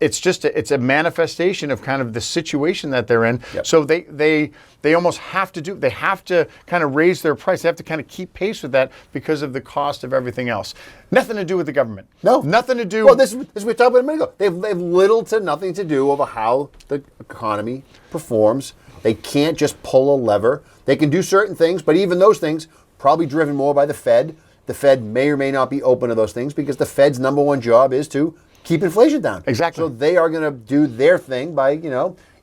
it's a manifestation of kind of the situation that they're in. Yep. So they almost have to kind of raise their price. They have to kind of keep pace with that because of the cost of everything else. Nothing to do with the government. No. Nothing to do. Well, this we talked about a minute ago. They've little to nothing to do over how the economy performs. They can't just pull a lever. They can do certain things, but even those things probably driven more by the Fed. The Fed may or may not be open to those things because the Fed's number one job is to keep inflation down. Exactly. So they are going to do their thing by,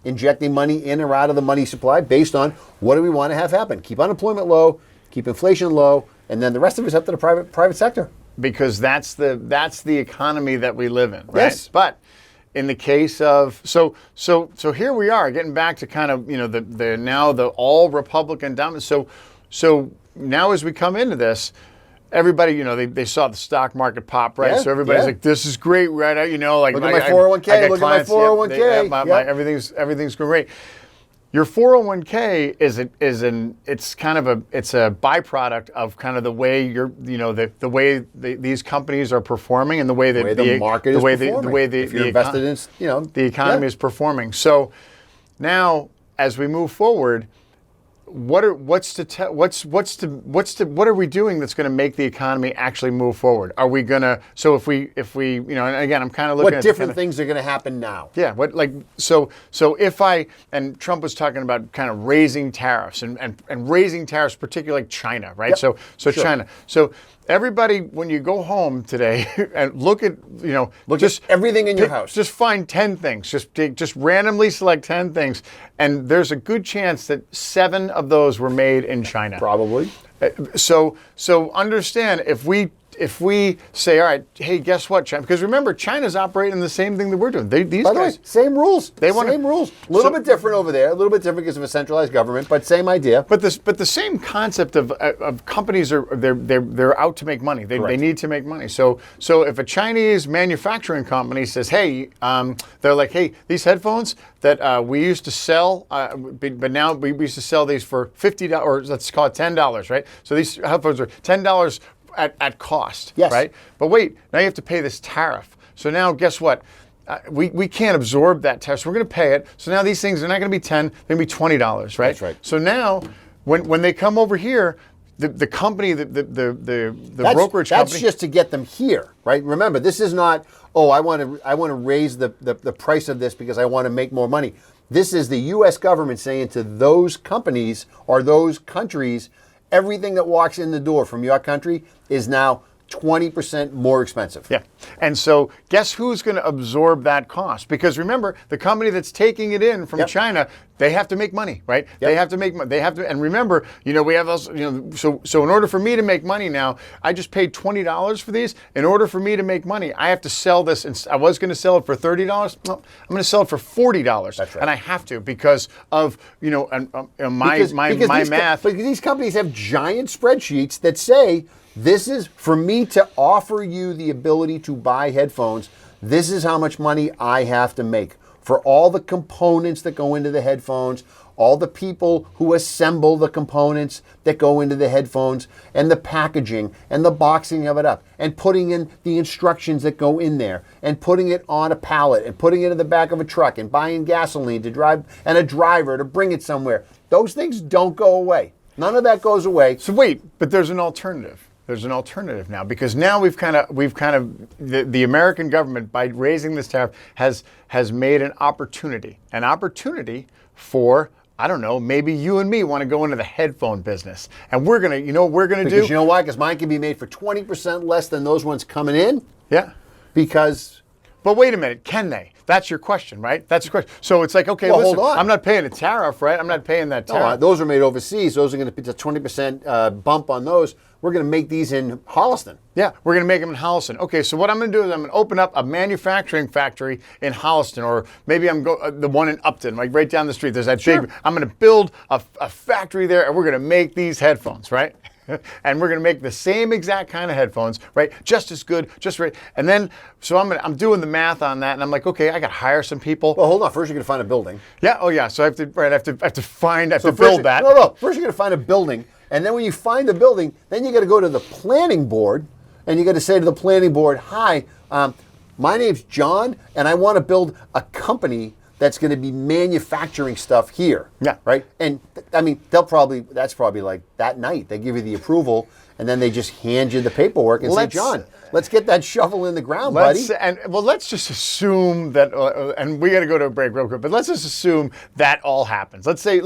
injecting money in or out of the money supply based on what do we want to have happen. Keep unemployment low, keep inflation low, and then the rest of it's up to the private sector. Because that's the economy that we live in, right? Yes. But in the case of so here we are getting back to kind of the all Republican dominance. So now as we come into this, everybody, they saw the stock market pop, right? Yeah, so everybody's like, "This is great, right?" Like look at my 401k. Look at my 401k. My everything's great. Your 401k is a byproduct of kind of the way the way these companies are performing and the way that the market is performing. The way if you're invested in, the economy is performing. So now as we move forward, what are we doing that's going to make the economy actually move forward? Are we going to? So if we and again, I'm kind of looking at what different things are going to happen now. Yeah. So if Trump was talking about kind of raising tariffs and raising tariffs, particularly like China, right? Yep. So China. So everybody, when you go home today and look at everything in your house. Just find 10 things. Just randomly select 10 things, and there's a good chance that 7 of those were made in China. Probably. So understand if we say, all right, hey, guess what, China? Because remember, China's operating the same thing that we're doing. By the way, same rules. Same rules. A little bit different over there. A little bit different because of a centralized government, but same idea. But the same concept of companies they're out to make money. They need to make money. So if a Chinese manufacturing company says, hey, they're like, hey, these headphones that we used to sell, but now we used to sell these for $50, or let's call it $10, right? So these headphones are $10. At cost, yes. Right? But wait, now you have to pay this tariff. So now guess what? We can't absorb that tariff, so we're going to pay it. So now these things are not going to be $10, they're going to be $20, right? That's right. So now when they come over here, the company, the brokerage company. That's just to get them here, right? Remember, this is not, I want to raise the price of this because I want to make more money. This is the U.S. government saying to those companies or those countries, everything that walks in the door from your country is now 20% more expensive. Yeah. And so guess who's going to absorb that cost? Because remember, the company that's taking it in from China, they have to make money, right? Yep. They have to make money. They have to, and remember, we have those, so in order for me to make money now, I just paid $20 for these. In order for me to make money, I have to sell this. And I was going to sell it for $30. No, I'm going to sell it for $40. That's right. And I have to because of, my math. But these companies have giant spreadsheets that say, this is for me to offer you the ability to buy headphones. This is how much money I have to make for all the components that go into the headphones, all the people who assemble the components that go into the headphones, and the packaging and the boxing of it up, and putting in the instructions that go in there, and putting it on a pallet, and putting it in the back of a truck, and buying gasoline to drive, and a driver to bring it somewhere. Those things don't go away. None of that goes away. So wait, but there's an alternative. There's an alternative now because now we've kind of the American government, by raising this tariff, has made an opportunity for, I don't know, maybe you and me want to go into the headphone business, and we're gonna, what we're gonna do? Because you know why? Because mine can be made for 20% less than those ones coming in. Yeah. Because. But wait a minute, can they? That's your question, right? That's your question. So it's like, okay, listen, hold on. I'm not paying a tariff, right? I'm not paying that tariff. No, those are made overseas. Those are going to be a 20% bump on those. We're going to make these in Holliston. Yeah, we're going to make them in Holliston. Okay, so what I'm going to do is I'm going to open up a manufacturing factory in Holliston, or maybe the one in Upton, like right down the street. There's that big. I'm going to build a factory there, and we're going to make these headphones, right? And we're going to make the same exact kind of headphones, right? Just as good, just right. And then, so I'm doing the math on that, and I'm like, okay, I got to hire some people. Well, hold on. First, you're going to find a building. Yeah. Oh, yeah. So I have to build that. No. First, you're going to find a building, and then when you find the building, then you got to go to the planning board, and you got to say to the planning board, "Hi, My name's John, and I want to build a company that's going to be manufacturing stuff here. Yeah. Right? And I mean, that's probably like that night. They give you the approval, and then they just hand you the paperwork and say, John, let's get that shovel in the ground, buddy. Let's just assume that, and we got to go to a break real quick, but let's just assume that all happens. Let's say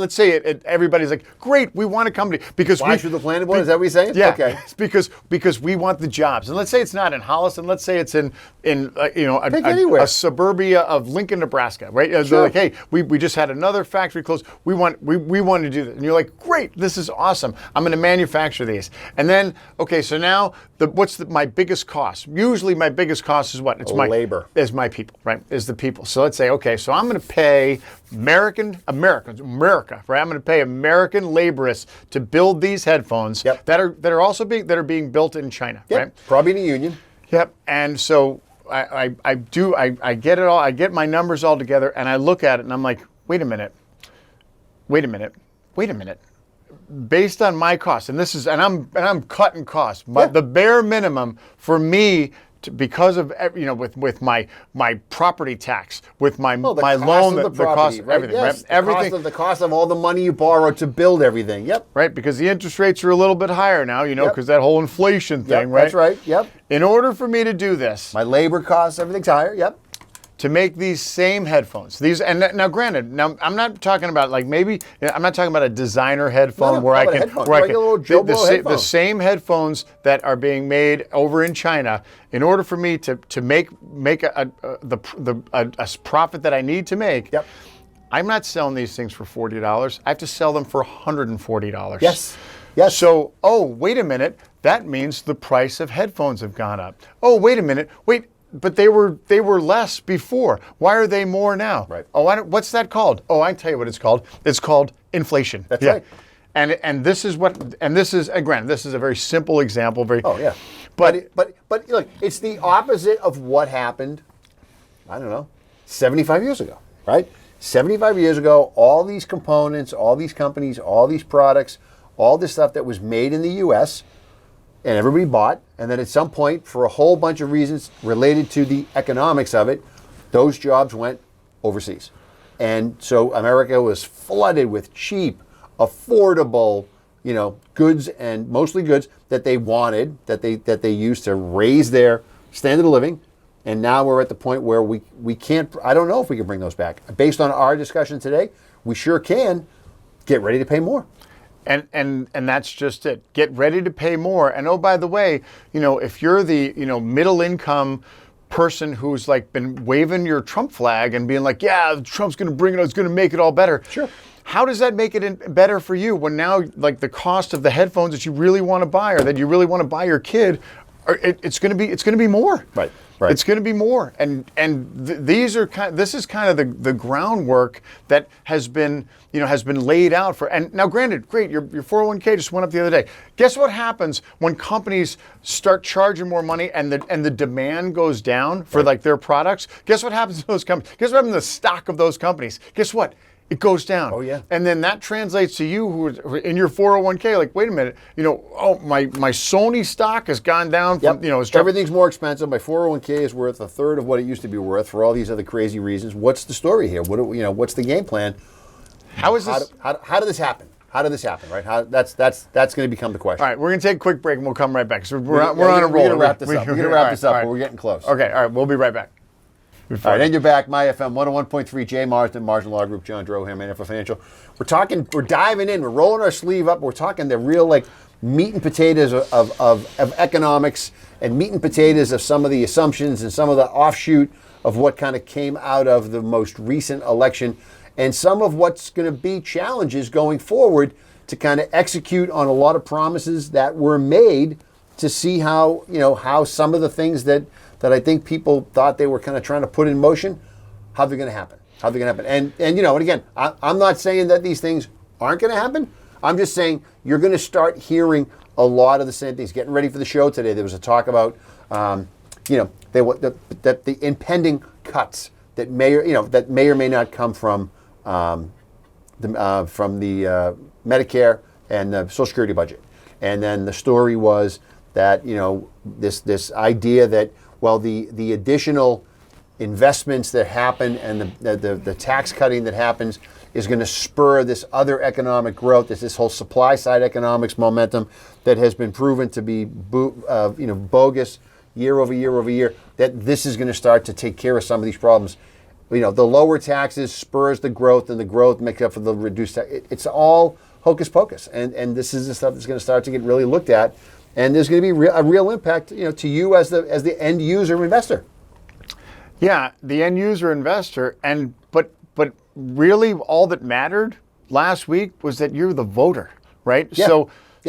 everybody's like, great, we want a company because Fly through the planning board. Is that what you're saying? Yeah. Okay. It's because we want the jobs, and let's say it's not in Hollis, and let's say it's in a suburbia of Lincoln, Nebraska, right? Sure. They're like, hey, we just had another factory close. We want to do this, and you're like, great, this is awesome. I'm going to manufacture these, and then okay, so now my biggest cost? Usually, my biggest cost is what? It's my labor. Is my people, right? Is the people. So let's say, okay, so I'm going to pay America, right? I'm going to pay American laborists to build these headphones that are being built in China, right? Probably in a union. Yep. And so I get it all. I get my numbers all together, and I look at it, and I'm like, wait a minute. Based on my costs, and I'm cutting costs. The bare minimum for me, because of with my property tax, with my loan, the cost of everything, yes, right? Everything, the cost of all the money you borrowed to build everything. Yep. Right, because the interest rates are a little bit higher now, because that whole inflation thing, right? That's right. Yep. In order for me to do this, my labor costs, everything's higher. Yep. To make these same headphones, now granted, I'm not talking about I'm not talking about a designer headphone the same headphones that are being made over in China. In order for me to make a profit that I need to make, I'm not selling these things for $40. I have to sell them for $140. Yes. So, wait a minute, that means the price of headphones have gone up. But they were less before. Why are they more now? Right. What's that called? I can tell you what it's called. It's called inflation. That's right. And this is granted, this is a very simple example. But look, it's the opposite of what happened, I don't know, 75 years ago, right? 75 years ago, all these components, all these companies, all these products, all this stuff that was made in the U.S., and everybody bought, and then at some point, for a whole bunch of reasons related to the economics of it, those jobs went overseas. And so America was flooded with cheap, affordable, goods, and mostly goods that they wanted, that they used to raise their standard of living. And now we're at the point where we can't, I don't know if we can bring those back. Based on our discussion today, we sure can. Get ready to pay more. And that's just it. Get ready to pay more. And oh, by the way, if you're the middle income person who's been waving your Trump flag and being like, yeah, Trump's going to bring it, it's going to make it all better. Sure. How does that make it better for you when now the cost of the headphones that you really want to buy or that you really want to buy your kid, it's going to be more. Right. It's going to be more, this is kind of the groundwork that has been laid out for. And now, granted, great, your 401k just went up the other day. Guess what happens when companies start charging more money and the demand goes down for their products? Guess what happens to those companies? Guess what happens to the stock of those companies? Guess what? It goes down. Oh, yeah. And then that translates to you who are in your 401k, wait a minute, my Sony stock has gone down. Everything's more expensive. My 401k is worth a third of what it used to be worth for all these other crazy reasons. What's the story here? What's the game plan? How did this happen? How did this happen, right? That's going to become the question. All right, we're going to take a quick break and we'll come right back. So we're on a roll. We're going to wrap this up. But we're getting close. Okay, all right, we'll be right back. All right, and you're back. My FM 101.3, Jay Marsden, Margin Law Group, John Droham, NFL Financial. We're diving in. We're rolling our sleeve up. We're talking the real meat and potatoes of economics and meat and potatoes of some of the assumptions and some of the offshoot of what kind of came out of the most recent election and some of what's going to be challenges going forward to kind of execute on a lot of promises that were made to see how some of the things that I think people thought they were kind of trying to put in motion, how they're going to happen. And again, I'm not saying that these things aren't going to happen. I'm just saying you're going to start hearing a lot of the same things. Getting ready for the show today, there was a talk about, the impending cuts that may or may not come from the Medicare and the Social Security budget. And then the story was that this idea that well, the additional investments that happen and the tax cutting that happens is going to spur this other economic growth. It's this whole supply side economics momentum that has been proven to be bogus year over year over year, that this is going to start to take care of some of these problems. The lower taxes spurs the growth, and the growth makes up for the reduced tax. It's all hocus pocus, and this is the stuff that's going to start to get really looked at, and there's going to be a real impact, to you as the end user investor. Yeah, the end user investor, but really all that mattered last week was that you're the voter, right? Yeah.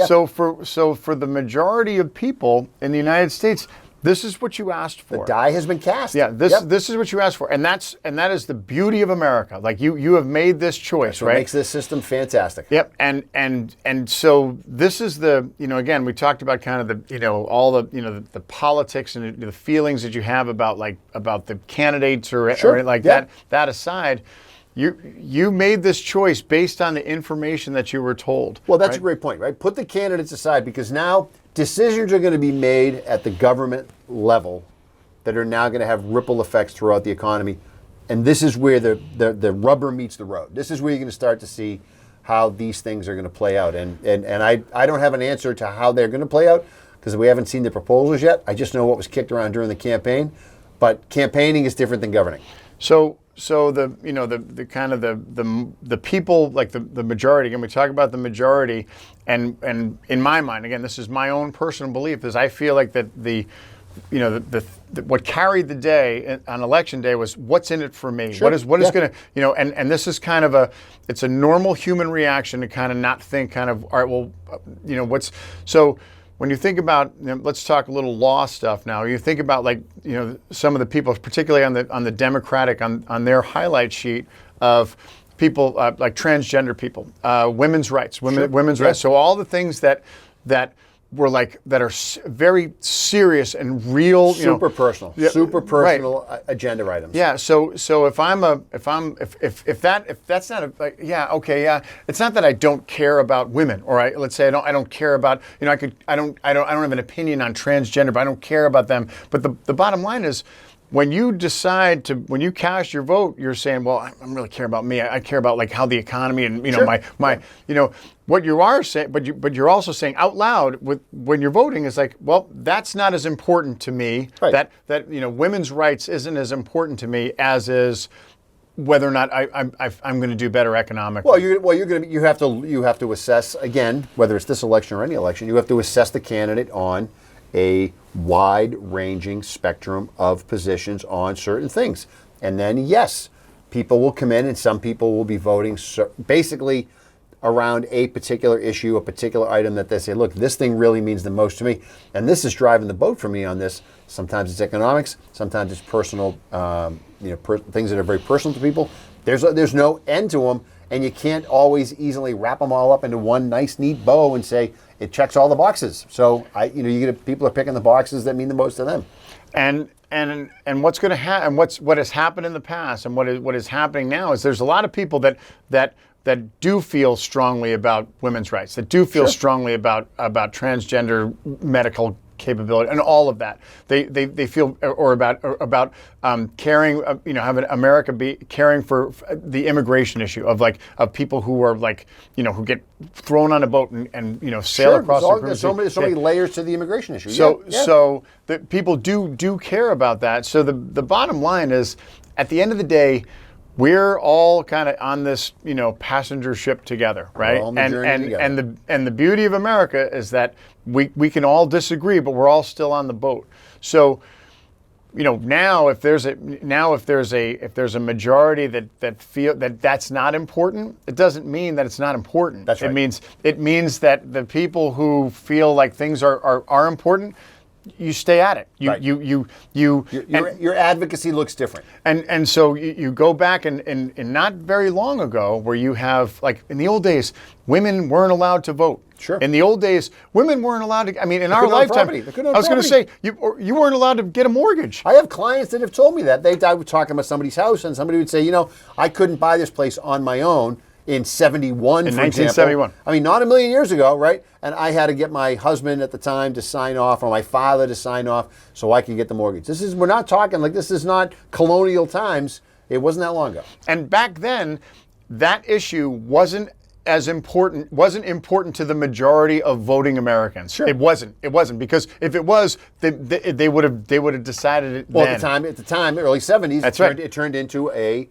So for the majority of people in the United States, this is what you asked for. The die has been cast. Yeah, this is what you asked for, and that is the beauty of America. Like you have made this choice, That's what right? makes this system fantastic. Yep, and so this is the again, we talked about kind of the all the the politics and the feelings that you have about the candidates or like that aside. You made this choice based on the information that you were told. Well, that's a great point, right? Put the candidates aside, because now decisions are going to be made at the government level that are now going to have ripple effects throughout the economy. And this is where the rubber meets the road. This is where you're going to start to see how these things are going to play out. And I don't have an answer to how they're going to play out because we haven't seen the proposals yet. I just know what was kicked around during the campaign. But campaigning is different than governing. So the kind of the people, like the majority, and we talk about the majority, and in my mind, again, this is my own personal belief, is I feel like that what carried the day on election day was what's in it for me. Sure. What is going to and this is kind of it's a normal human reaction to kind of not think kind of, all right, well, what's so. When you think about, let's talk a little law stuff now. You think about some of the people, particularly on the Democratic, on their highlight sheet of people like transgender people, women's rights, women's rights. So all the things that were that are very serious and real, super personal right. Agenda items. Yeah. So if that's not it's not that I don't care about women, or let's say I don't care about, I don't have an opinion on transgender, but I don't care about them. But the bottom line is, when you cast your vote, you're saying, well, I don't really care about me. I care about how the economy and my what you are saying, but you're also saying out loud when you're voting is well, that's not as important to me. Right. That women's rights isn't as important to me as is whether or not I'm going to do better economically. You have to assess, again, whether it's this election or any election, you have to assess the candidate on a wide-ranging spectrum of positions on certain things. And then, yes, people will come in and some people will be voting basically around a particular issue, a particular item that they say, look, this thing really means the most to me. And this is driving the boat for me on this. Sometimes it's economics, sometimes it's personal, things that are very personal to people. There's no end to them, and you can't always easily wrap them all up into one nice, neat bow and say, it checks all the boxes. So people are picking the boxes that mean the most to them. And what's going to happen? What has happened in the past, and what is happening now is there's a lot of people that do feel strongly about women's rights, that do feel strongly about transgender medical capability and all of that. They feel or about caring, having America be caring for the immigration issue of people who are who get thrown on a boat and sail across. There's so many layers to the immigration issue. So the people do care about that. So the bottom line is, at the end of the day, we're all kind of on this, passenger ship together, right? We're all on the journey together. And the beauty of America is that we can all disagree, but we're all still on the boat. So, now if there's a majority that feel that that's not important, it doesn't mean that it's not important. That's right. It means that the people who feel like things are important, you stay at it. Your advocacy looks different. And so you go back and not very long ago, where you have, in the old days, women weren't allowed to vote. Sure. In the old days, women weren't allowed to. I mean, in our lifetime, I was going to say you weren't allowed to get a mortgage. I have clients that have told me that I was talking about somebody's house, and somebody would say, I couldn't buy this place on my own. in 71, in for 1971. example. I mean, not a million years ago, right? And I had to get my husband at the time to sign off, or my father to sign off, so I could get the mortgage. We're not talking like this is not colonial times. It wasn't that long ago. And back then, that issue wasn't important to the majority of voting Americans. Sure. It wasn't because if it was, they would have decided it Well, then. at the time, early 70s, That's right. it turned into a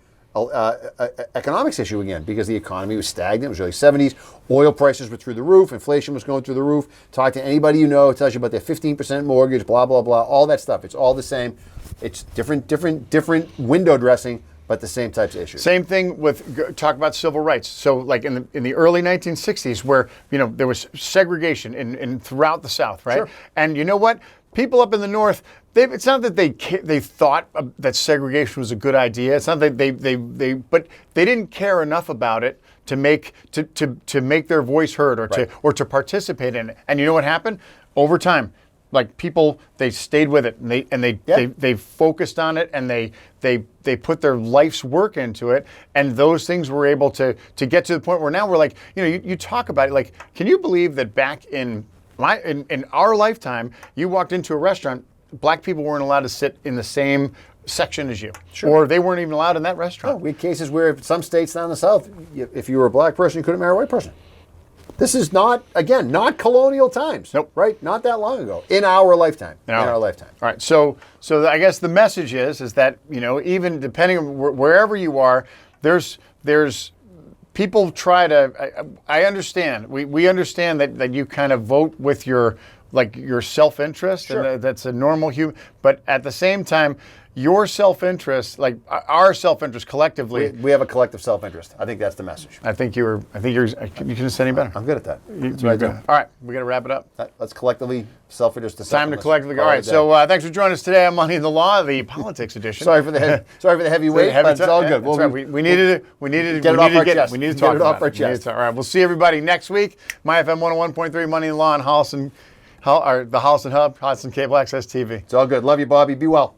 economics issue again, because the economy was stagnant. It was early 70s. Oil prices were through the roof. Inflation was going through the roof. Talk to anybody you know, it tells you about their 15% mortgage, blah, blah, blah, all that stuff. It's all the same. It's different window dressing, but the same types of issues. Same thing with talk about civil rights. So, like in the early 1960s, where there was segregation in throughout the South, right? Sure. And you know what? People up in the North, it's not that they thought that segregation was a good idea. It's not that but they didn't care enough about it to make their voice heard or to participate in it. And you know what happened? Over time, like people, they stayed with it and they focused on it, and they put their life's work into it, and those things were able to get to the point where now we're like, you talk about it, like, can you believe that back in our lifetime, you walked into a restaurant, black people weren't allowed to sit in the same section as you, Sure. or they weren't even allowed in that restaurant. Oh, we had cases where some states down the South, if you were a black person, you couldn't marry a white person. This is not colonial times. Nope. Right? Not that long ago. In our lifetime. In our lifetime. All right. So I guess the message is that, even depending on wherever you are, there's people try to, I understand. We understand that you kind of vote with your self-interest, Sure. and that's a normal human, but at the same time, your self-interest, like our self-interest collectively. We have a collective self-interest. I think that's the message. I think you couldn't say any better. I'm good at that. That's You're what I do. good. All right, we got to wrap it up. Let's collectively self-interest. Time to collectively. All right, so thanks for joining us today on Money in the Law, the politics edition. Sorry for the heavy weight, but it's all good. That's right. We needed to get it off our chest. We need to talk get it about off our chest. All right, we'll see everybody next week. My FM 101.3 Money in the Law and the Holliston Hub, Holliston Cable Access TV. It's all good. Love you, Bobby. Be well.